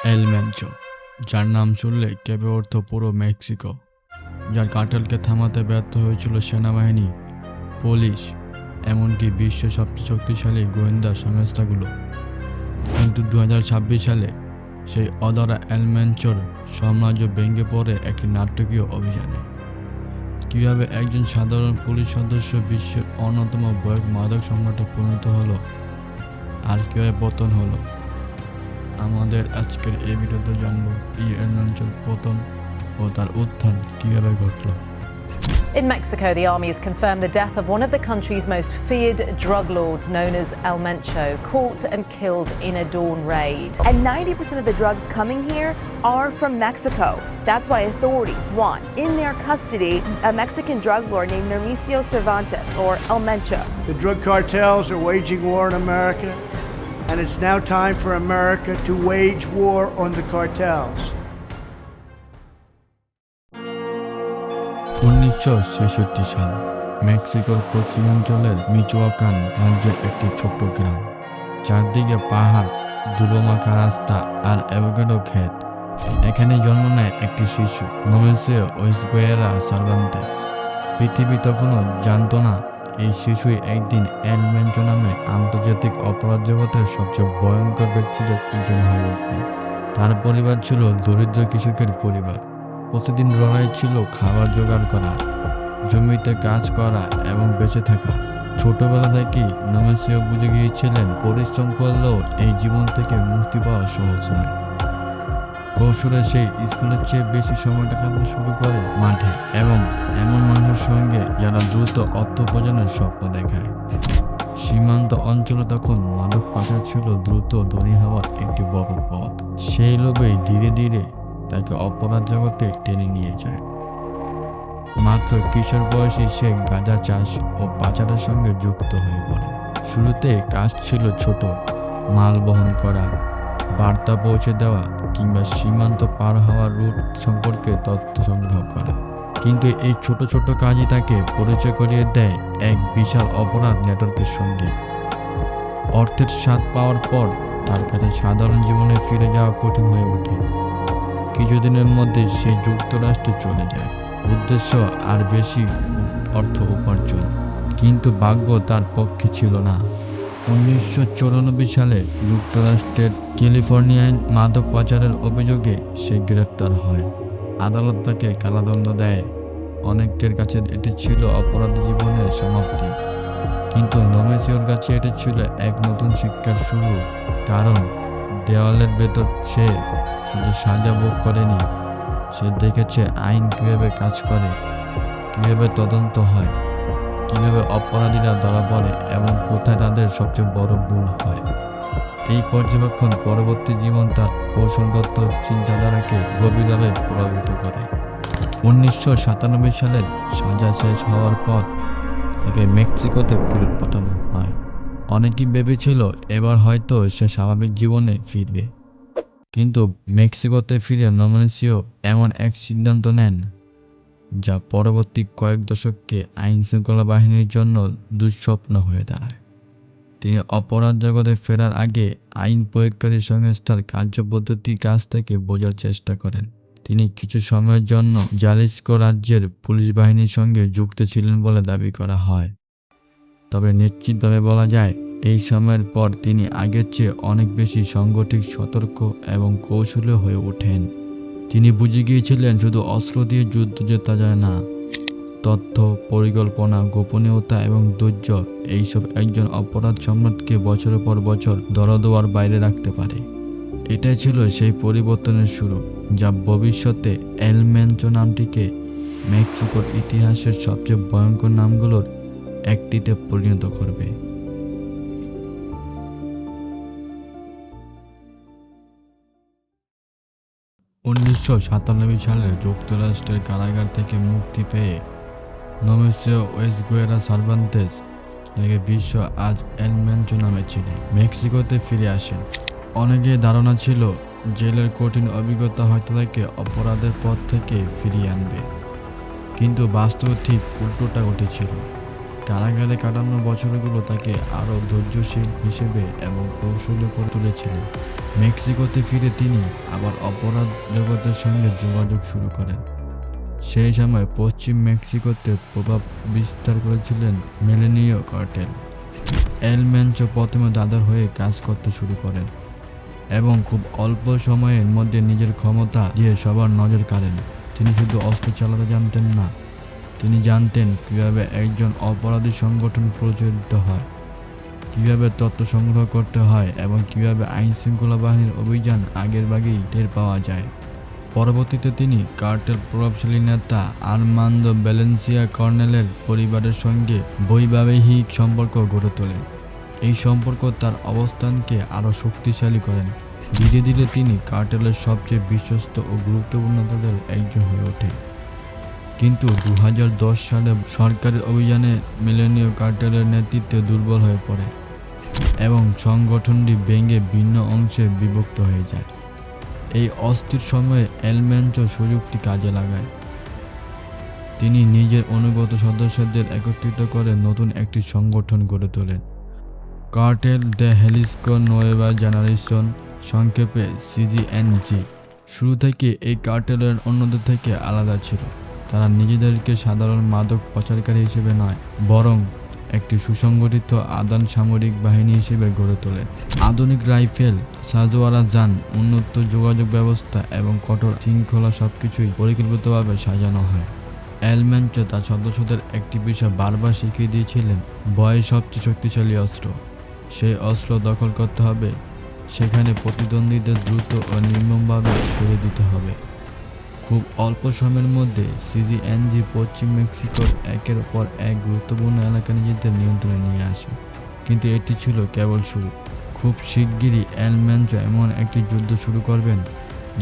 El Mencho, যার নাম শুনলে কেঁপে উঠত পুরো মেক্সিকো, যার কার্টেলকে থামাতে ব্যর্থ হয়েছিল সেনাবাহিনী, পুলিশ, এমনকি বিশ্বের সবচেয়ে শক্তিশালী গোয়েন্দা সংস্থাগুলো। কিন্তু 2026 সালে সেই অধরা এল মেনচোর সাম্রাজ্য ভেঙে পড়ে একটি নাটকীয় অভিযানে। কীভাবে একজন সাধারণ পুলিশ সদস্য বিশ্বের অন্যতম ভয়ানক মাদক সম্রাটে পরিণত হলো, আর কীভাবে পতন হলো, আমাদের আজকের এই ভিডিওতে জানবো এই এল মেনচোর পতন ও তার উত্থান কীভাবে ঘটল। In Mexico, the army has confirmed the death of one of the country's most feared drug lords, known as El Mencho, caught and killed in a dawn raid. And 90% of the drugs coming here are from Mexico. That's why authorities want in their custody a Mexican drug lord named Mauricio Cervantes, or El Mencho. The drug cartels are waging war in America, and it's now time for America to wage war on the cartels. 1966 সাল, মেক্সিকোর পশ্চিমাঞ্চলের Michoacan রাজ্যের একটি ছোট্ট গ্রাম। চারদিকে পাহাড়, ধুলোমাখা রাস্তা আর avocado ক্ষেত। এখানে জন্ম নেয় একটি শিশু, নোমেসিও ওয়েসগুয়েরা সার্ভান্তেস। পৃথিবী তখনও জানত না এই শিশুই একদিন এল মেনচো নামে আন্তর্জাতিক অপরাধ জগতের সবচেয়ে ভয়ঙ্কর ব্যক্তিদের একজন হয়ে উঠবে। তার পরিবার ছিল দরিদ্র কৃষকের পরিবার। প্রতিদিন লড়াই ছিল খাবার জোগাড় করা, জমিতে কাজ করা এবং বেঁচে থাকা। ছোটবেলা থেকেই নোমেসিও বুঝে গিয়েছিলেন পরিশ্রম করলেও এই জীবন থেকে মুক্তি পাওয়া সহজ নয়। কৌশলে সেই স্কুলের চেয়ে বেশি সময়টা কাটাতে শুরু করে মাঠে এবং এমন মানুষের সঙ্গে যারা দ্রুত অর্থ উপার্জনের স্বপ্ন দেখায়। সীমান্ত অঞ্চলে তখন মাদক পাচার ছিল দ্রুত ধনী হওয়ার একটি বড় পথ। সেই লোভেই ধীরে ধীরে তাকে অপরাধ জগতে টেনে নিয়ে যায়। মাত্র কিশোর বয়সী সে গাঁজা চাষ ও পাচারের সঙ্গে যুক্ত হয়ে পড়ে। শুরুতে কাজ ছিল ছোট, মাল বহন করা, বার্তা পৌঁছে দেওয়া কিংবা সীমান্ত পার হওয়ার রুট সম্পর্কে তথ্য সংগ্রহ করা। কিন্তু এই ছোট ছোট কাজই তাকে পরিচয় করিয়ে দেয় এক বিশাল অপরাধ নেটওয়ার্কের সঙ্গে। অর্থের স্বাদ পাওয়ার পর তার কাছে সাধারণ জীবনে ফিরে যাওয়া কঠিন হয়ে ওঠে। কিছুদিনের মধ্যে সে যুক্তরাষ্ট্রে চলে যায়, উদ্দেশ্য আর বেশি অর্থ উপার্জন। কিন্তু ভাগ্য তার পক্ষে ছিল না। 1994 সালে যুক্তরাষ্ট্রের ক্যালিফোর্নিয়ায় মাদক পাচারের অভিযোগে সে গ্রেফতার হয়। আদালত তাকে কারাদণ্ড দেয়। অনেকের কাছে এটি ছিল অপরাধী জীবনের সমাপ্তি, কিন্তু নোমেসিওর কাছে এটি ছিল এক নতুন শিক্ষার শুরু। কারণ দেওয়ালের ভেতর সে শুধু সাজা ভোগ করেনি, সে দেখেছে আইন কিভাবে কাজ করে, কিভাবে তদন্ত হয়, কিভাবে অপরাধীরা ধরা পড়ে এবং কোথায় তাদের সবচেয়ে বড় ভুল হয়। এই পর্যবেক্ষণ পরবর্তী জীবন তার কৌশলগত চিন্তাধারাকে গভীরভাবে প্রভাবিত করে। 1997 সালের সাজা শেষ হওয়ার পর তাকে মেক্সিকোতে ফেরত পাঠানো হয়। অনেকেই ভেবেছিল এবার হয়তো সে স্বাভাবিক জীবনে ফিরবে, কিন্তু মেক্সিকোতে ফিরে নোমেসিও এমন এক সিদ্ধান্ত নেন যা পরবর্তী কয়েক দশককে আইন শৃঙ্খলা বাহিনীর জন্য দুঃস্বপ্ন হয়ে দাঁড়ায়। তিনি অপরাধ জগতে ফেরার আগে আইন প্রয়োগকারী সংস্থার কার্যপদ্ধতির কাছ থেকে বোঝার চেষ্টা করেন। তিনি কিছু সময়ের জন্য জালিস্কো রাজ্যের পুলিশ বাহিনীর সঙ্গে যুক্ত ছিলেন বলে দাবি করা হয়। তবে নিশ্চিতভাবে বলা যায় এই সময়ের পর তিনি আগের চেয়ে অনেক বেশি সংগঠিত, সতর্ক এবং কৌশলী হয়ে ওঠেন। তিনি বুঝে গিয়েছিলেন শুধু অস্ত্র দিয়ে যুদ্ধ জেতা যায় না, তথ্য, পরিকল্পনা, গোপনীয়তা এবং ধৈর্য এইসব একজন অপরাধ সম্রাটকে বছরের পর বছর দরদোয়ার বাইরে রাখতে পারে। এটাই ছিল সেই পরিবর্তনের শুরু যা ভবিষ্যতে এল মেনচো নামটিকে মেক্সিকোর ইতিহাসের সবচেয়ে ভয়ঙ্কর নামগুলোর একটিতে পরিণত করবে। সালে যুক্তরাষ্ট্রের কারাগার থেকে মুক্তি পেয়ে নোমেসিও ওয়েসগুয়েরা সার্ভান্তেস, যাকে বিশ্ব আজ এল মেনচো নামে চিনে, মেক্সিকোতে ফিরে আসেন। অনেকের ধারণা ছিল জেলের কঠিন অভিজ্ঞতা হয়তো তাকে অপরাধের পথ থেকে ফিরিয়ে আনবে, কিন্তু বাস্তবে ঠিক উল্টোটা ঘটেছিল। কারাগারে কাটানো বছরগুলো তাকে আরও ধৈর্যশীল হিসেবে এবং কৌশলী করে তুলেছিলেন। মেক্সিকোতে ফিরে তিনি আবার অপরাধ জগতের সঙ্গে যোগাযোগ শুরু করেন। সেই সময় পশ্চিম মেক্সিকোতে প্রভাব বিস্তার করেছিলেন মেলেনিও কার্টেল। এল ম্যানচো প্রথমে দাদার হয়ে কাজ করতে শুরু করেন এবং খুব অল্প সময়ের মধ্যে নিজের ক্ষমতা দিয়ে সবার নজর কাড়েন। তিনি শুধু অস্ত্র চালাতে জানতেন না, তিনি জানতেন কীভাবে একজন অপরাধী সংগঠন পরিচালিত হয়, কীভাবে তথ্য সংগ্রহ করতে হয় এবং কীভাবে আইনশৃঙ্খলা বাহিনীর অভিযান আগের ভাগেই টের পাওয়া যায়। পরবর্তীতে তিনি কার্টেল প্রভাবশালী নেতা আর্মান্দো ভ্যালেন্সিয়া কর্নেলের পরিবারের সঙ্গে বৈবাহিক সম্পর্ক গড়ে তোলেন। এই সম্পর্ক তার অবস্থানকে আরও শক্তিশালী করেন। ধীরে ধীরে তিনি কার্টেলের সবচেয়ে বিশ্বস্ত ও গুরুত্বপূর্ণ নেতাদের একজন হয়ে ওঠে। কিন্তু 2010 সালে সরকারি অভিযানে মেলেনিও কার্টেলের নেতৃত্ব দুর্বল হয়ে পড়ে এবং সংগঠনটি ভেঙে ভিন্ন অংশে বিভক্ত হয়ে যায়। এই অস্থির সময়ে এল ম্যানচো সুযোগটি কাজে লাগায়। তিনি নিজের অনুগত সদস্যদের একত্রিত করে নতুন একটি সংগঠন গড়ে তোলেন, কার্টেল দে হেলিস্কো নোয়েভা জেনারেশন, সংক্ষেপে সিজিএনজি। শুরু থেকে এই কার্টেলের অন্যদের থেকে আলাদা ছিল। তারা নিজেদেরকে সাধারণ মাদক পাচারকারী হিসেবে নয়, বরং একটি সুসংগঠিত আদান সামরিক বাহিনী হিসেবে গড়ে তোলেন। আধুনিক রাইফেল, সাজোয়ারা যান, উন্নত যোগাযোগ ব্যবস্থা এবং কঠোর শৃঙ্খলা সবকিছুই পরিকল্পিতভাবে সাজানো হয়। এল ম্যানচো তার সদস্যদের একটি বিষয় বারবার শিখিয়ে দিয়েছিলেন, ভয় সবচেয়ে শক্তিশালী অস্ত্র। সেই অস্ত্র দখল করতে হবে, সেখানে প্রতিদ্বন্দ্বীদের দ্রুত ও নির্মমভাবে সরিয়ে দিতে হবে। খুব অল্প সময়ের মধ্যে সিজিএনজি পশ্চিম মেক্সিকোর একের পর এক গুরুত্বপূর্ণ এলাকা নিজেদের নিয়ন্ত্রণে নিয়ে আসে। কিন্তু এটি ছিল কেবল শুরু। খুব শিগগিরই এল ম্যানচো এমন একটি যুদ্ধ শুরু করবেন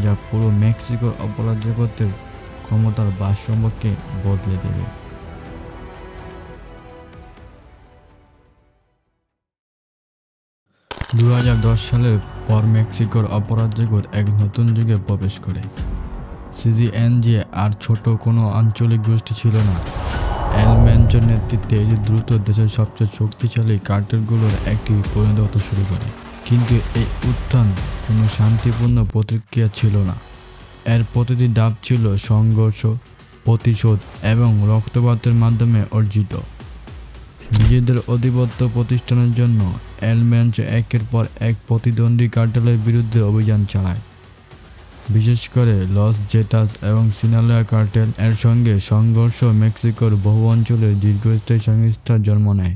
যা পুরো মেক্সিকোর অপরাধ জগতের ক্ষমতার ভারসাম্যকে বদলে দেবে। 2010 সালের পর মেক্সিকোর অপরাধ জগৎ এক নতুন যুগে প্রবেশ করে। সিজিএনজি আর ছোট কোনো আঞ্চলিক গোষ্ঠী ছিল না। এল ম্যানচোর নেতৃত্বে এটি দ্রুত দেশের সবচেয়ে শক্তিশালী কার্টেলগুলোর একটি পরিণত হতে শুরু করে। কিন্তু এই উত্থান কোনো শান্তিপূর্ণ প্রতিক্রিয়া ছিল না। এর প্রতিটি ধাপ ছিল সংঘর্ষ, প্রতিশোধ এবং রক্তপাতের মাধ্যমে অর্জিত। নিজেদের আধিপত্য প্রতিষ্ঠানের জন্য এল ম্যানচো একের পর এক প্রতিদ্বন্দ্বী কার্টেলের বিরুদ্ধে অভিযান চালায়। বিশেষ করে লস জেটাস এবং সিনালোয়া কার্টেল এর সঙ্গে সংঘর্ষ মেক্সিকোর বহু অঞ্চলে দীর্ঘস্থায়ী সংস্থার জন্ম নেয়।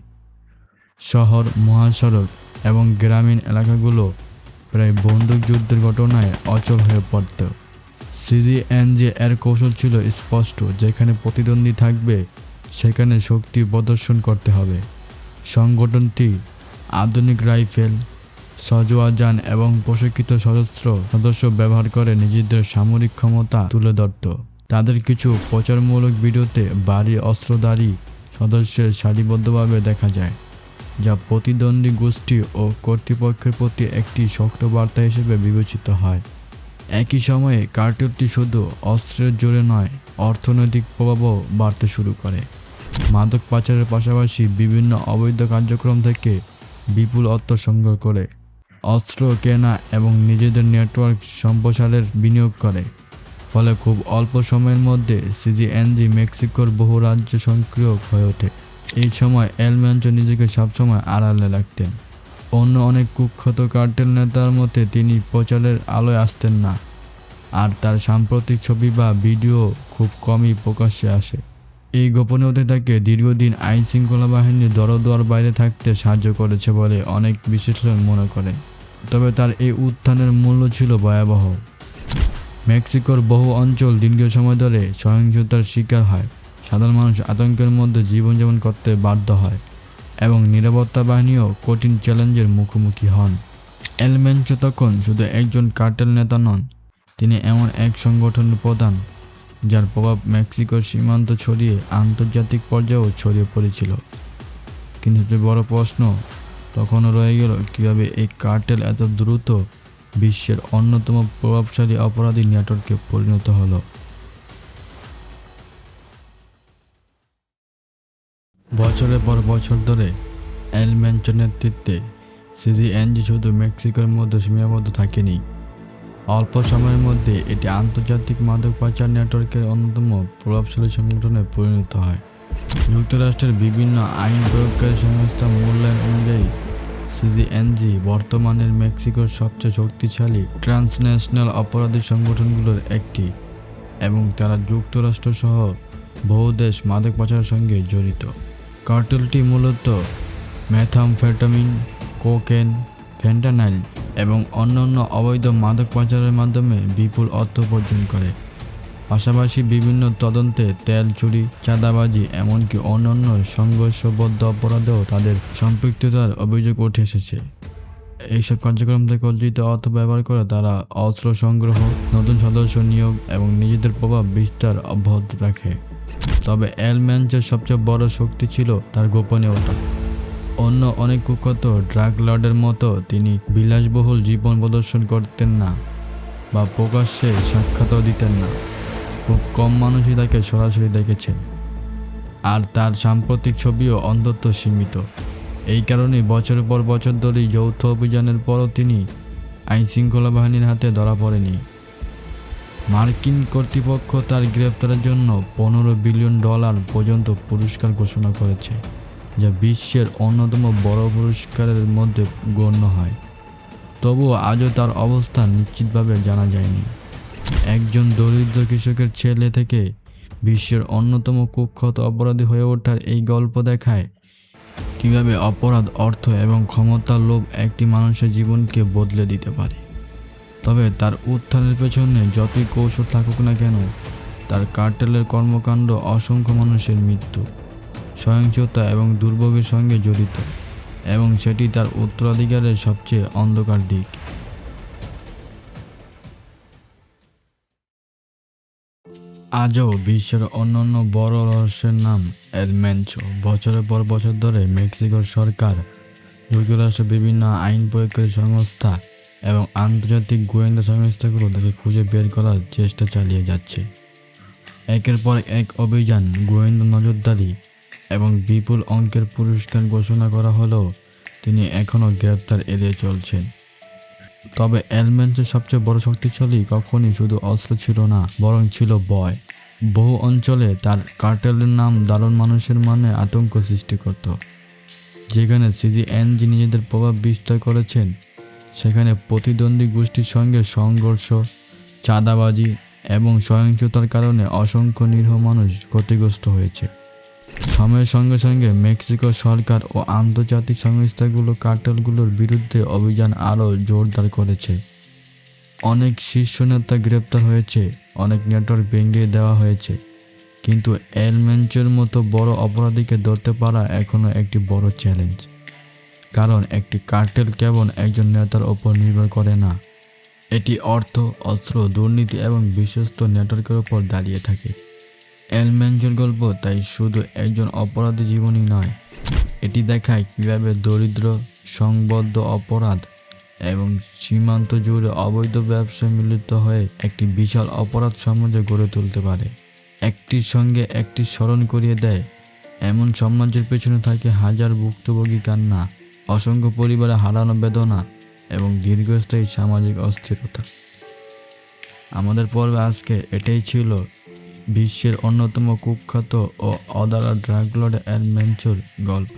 শহর, মহাসড়ক এবং গ্রামীণ এলাকাগুলো প্রায় বন্দুকযুদ্ধের ঘটনায় অচল হয়ে পড়ত। সিজিএনজি এর কৌশল ছিল স্পষ্ট, যেখানে প্রতিদ্বন্দ্বী থাকবে সেখানে শক্তি প্রদর্শন করতে হবে। সংগঠনটি আধুনিক রাইফেল, সাজোয়ারা যান এবং প্রশিক্ষিত সশস্ত্র সদস্য ব্যবহার করে নিজেদের সামরিক ক্ষমতা তুলে ধরত। তাদের কিছু প্রচারমূলক ভিডিওতে ভারী অস্ত্রধারী সদস্যের সারিবদ্ধভাবে দেখা যায়, যা প্রতিদ্বন্দ্বী গোষ্ঠী ও কর্তৃপক্ষের প্রতি একটি শক্ত বার্তা হিসেবে বিবেচিত হয়। একই সময়ে কার্টেলটি শুধু অস্ত্রের জোরে নয়, অর্থনৈতিক প্রভাবও বাড়তে শুরু করে। মাদক পাচারের পাশাপাশি বিভিন্ন অবৈধ কার্যক্রম থেকে বিপুল অর্থ সংগ্রহ করে, অস্ত্র কেনা এবং নিজেদের নেটওয়ার্ক সম্প্রসারের বিনিয়োগ করে। ফলে খুব অল্প সময়ের মধ্যে সিজিএনজি মেক্সিকোর বহু রাজ্যে সক্রিয় হয়ে ওঠে। এই সময় এল ম্যানচো নিজেকে সবসময় আড়ালে রাখতেন। অন্য অনেক কুখ্যাত কার্টেল নেতার মতে তিনি প্রচারের আলোয় আসতেন না, আর তার সাম্প্রতিক ছবি বা ভিডিও খুব কমই প্রকাশ্যে আসে। এই গোপনীয়তা তাকে দীর্ঘদিন আইন শৃঙ্খলা বাহিনীর দরদুয়ার বাইরে থাকতে সাহায্য করেছে বলে অনেক বিশ্লেষক মনে করেন। তবে তার এই উত্থানের মূল্য ছিল ভয়াবহ। মেক্সিকোর বহু অঞ্চল দীর্ঘ সময় ধরে সহিংসতার শিকার হয়, সাধারণ মানুষ আতঙ্কের মধ্যে জীবনযাপন করতে বাধ্য হয় এবং নিরাপত্তা বাহিনীও কঠিন চ্যালেঞ্জের মুখোমুখি হন। এল ম্যানচো তখন শুধু একজন কার্টেল নেতা নন, তিনি এমন এক সংগঠনের প্রধান যার প্রভাব মেক্সিকোর সীমান্ত ছড়িয়ে আন্তর্জাতিক পর্যায়েও ছড়িয়ে পড়েছিল। কিন্তু সবচেয়ে বড় প্রশ্ন তখনও রয়ে গেল, কীভাবে এই কার্টেল এত দ্রুত বিশ্বের অন্যতম প্রভাবশালী অপরাধী নেটওয়ার্কে পরিণত হলো। বছরের পর বছর ধরে এল ম্যানচোর নেতৃত্বে সিজিএনজি শুধু মেক্সিকোর মধ্যে সীমাবদ্ধ থাকেনি, অল্প সময়ের মধ্যে এটি আন্তর্জাতিক মাদক পাচার নেটওয়ার্কের অন্যতম প্রভাবশালী সংগঠনে পরিণত হয়। যুক্তরাষ্ট্রের বিভিন্ন আইন প্রয়োগকারী সংস্থা মূল্যায়ন অনুযায়ী সিজিএনজি বর্তমানের মেক্সিকোর সবচেয়ে শক্তিশালী ট্রান্সন্যাশনাল অপরাধী সংগঠনগুলোর একটি এবং তারা যুক্তরাষ্ট্র সহ বহু দেশ মাদক পাচারের সঙ্গে জড়িত। কার্টেলটি মূলত মেথামফেটামিন, কোকেন, ফেন্টানাইল এবং অন্যান্য অবৈধ মাদক পাচারের মাধ্যমে বিপুল অর্থ উপার্জন করে। পাশাপাশি বিভিন্ন তদন্তে তেল চুরি, চাঁদাবাজি এমনকি অন্যান্য সংঘর্ষবদ্ধ অপরাধেও তাদের সম্পৃক্ততার অভিযোগ উঠে এসেছে। এইসব কার্যক্রম থেকে অর্জিত অর্থ ব্যবহার করে তারা অস্ত্র সংগ্রহ, নতুন সদস্য নিয়োগ এবং নিজেদের প্রভাব বিস্তার অব্যাহত রাখে। তবে এল ম্যানচোর সবচেয়ে বড় শক্তি ছিল তার গোপনীয়তা। অন্য অনেক কুখ্যাত ড্রাগ লর্ডের মতো তিনি বিলাসবহুল জীবন প্রদর্শন করতেন না বা প্রকাশ্যে সাক্ষাৎও দিতেন না। খুব কম মানুষই তাকে সরাসরি দেখেছেন, আর তার সাম্প্রতিক ছবিও অন্তত সীমিত। এই কারণেই বছরের পর বছর ধরে যৌথ অভিযানের পরও তিনি আইনশৃঙ্খলা বাহিনীর হাতে ধরা পড়েনি। মার্কিন কর্তৃপক্ষ তার গ্রেপ্তারের জন্য $15 বিলিয়ন পর্যন্ত পুরস্কার ঘোষণা করেছে, যা বিশ্বের অন্যতম বড় পুরস্কারের মধ্যে গণ্য হয়। তবুও আজও তার অবস্থান নিশ্চিতভাবে জানা যায়নি। একজন দরিদ্র কৃষকের ছেলে থেকে বিশ্বের অন্যতম কুখ্যাত অপরাধী হয়ে ওঠার এই গল্প দেখায় কিভাবে অপরাধ, অর্থ এবং ক্ষমতার লোভ একটি মানুষের জীবনকে বদলে দিতে পারে। তবে তার উত্থানের পেছনে যতই কৌশল থাকুক না কেন, তার কার্টেলের কর্মকাণ্ড অসংখ্য মানুষের মৃত্যু, সহিংসতা এবং দুর্ভোগের সঙ্গে জড়িত, এবং সেটি তার উত্তরাধিকারের সবচেয়ে অন্ধকার দিক। আজও বিশ্বের অন্যান্য বড় রহস্যের নাম এল ম্যানচো। বছরের পর বছর ধরে মেক্সিকোর সরকার, যুক্তরাষ্ট্রের বিভিন্ন আইন প্রয়োগকারী সংস্থা এবং আন্তর্জাতিক গোয়েন্দা সংস্থাগুলো তাকে খুঁজে বের করার চেষ্টা চালিয়ে যাচ্ছে। একের পর এক অভিযান, গোয়েন্দা নজরদারি এবং বিপুল অঙ্কের পুরস্কার ঘোষণা করা হলেও তিনি এখনও গ্রেপ্তার এড়িয়ে চলছেন। তবে এল ম্যানচোর সবচেয়ে বড় শক্তিশালী কখনই শুধু অস্ত্র ছিল না, বরং ছিল ভয়। বহু অঞ্চলে তার কার্টেলের নাম দারুণ মানুষের মনে আতঙ্ক সৃষ্টি করত। যেখানে সিজিএনজি নিজেদের প্রভাব বিস্তার করেছেন, সেখানে প্রতিদ্বন্দ্বী গোষ্ঠীর সঙ্গে সংঘর্ষ, চাঁদাবাজি এবং সহিংসতার কারণে অসংখ্য নিরীহ মানুষ ক্ষতিগ্রস্ত হয়েছে। সময়ের সঙ্গে সঙ্গে মেক্সিকো সরকার ও আন্তর্জাতিক সংস্থাগুলো কার্টেলগুলোর বিরুদ্ধে অভিযান আরও জোরদার করেছে। অনেক শীর্ষ নেতা গ্রেপ্তার হয়েছে, অনেক নেটওয়ার্ক ভেঙে দেওয়া হয়েছে, কিন্তু এল ম্যানচোর মতো বড় অপরাধীকে ধরতে পারা এখনও একটি বড় চ্যালেঞ্জ। কারণ একটি কার্টেল কেবল একজন নেতার ওপর নির্ভর করে না, এটি অর্থ, অস্ত্র, দুর্নীতি এবং বিশ্বস্ত নেটওয়ার্কের ওপর দাঁড়িয়ে থাকে। এল ম্যানচোর গল্প তাই শুধু একজন অপরাধী জীবনই নয়, এটি দেখায় কীভাবে দরিদ্র, সংবদ্ধ অপরাধ এবং সীমান্ত জুড়ে অবৈধ ব্যবসায় মিলিত হয়ে একটি বিশাল অপরাধ সমাজ গড়ে তুলতে পারে। একটির সঙ্গে একটি স্মরণ করিয়ে দেয়, এমন সমাজের পেছনে থাকে হাজার ভুক্তভোগী কান্না, অসংখ্য পরিবারে হারানো বেদনা এবং দীর্ঘস্থায়ী সামাজিক অস্থিরতা। আমাদের পর্বে আজকে এটাই ছিল বিশ্বের অন্যতম কুখ্যাত ও অদারা ড্রাগ লর্ড এল ম্যানচোর গল্প।